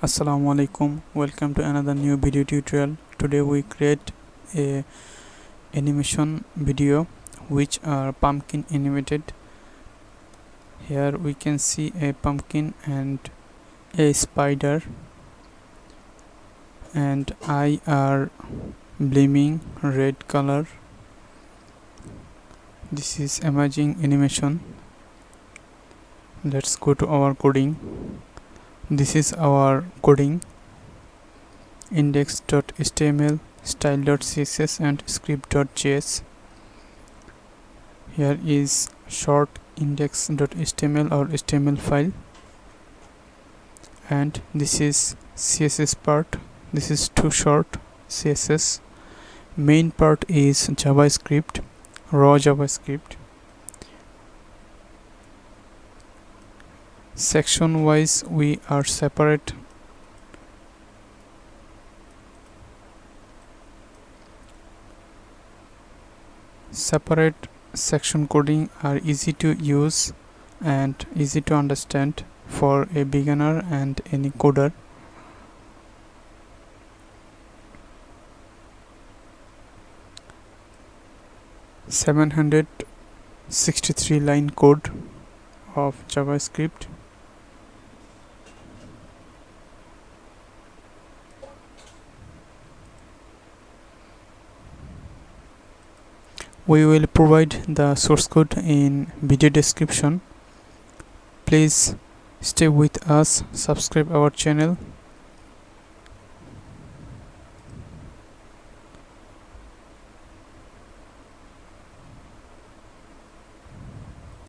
Assalamu alaikum, welcome to another new video tutorial. Today we create a animation video which are pumpkin animated. Here we can see a pumpkin and a spider, and eye are blaming red color. This is amazing animation. Let's go to our coding. This is our coding: index.html, style.css and script.js. Here is short index.html or HTML file, and this is CSS part. This is too short CSS. Main part is JavaScript, raw JavaScript. Section wise we are separate section coding are easy to use and easy to understand for a beginner and any coder. (763 line code of JavaScript). We will provide the source code in video description. Please stay with us, subscribe our channel.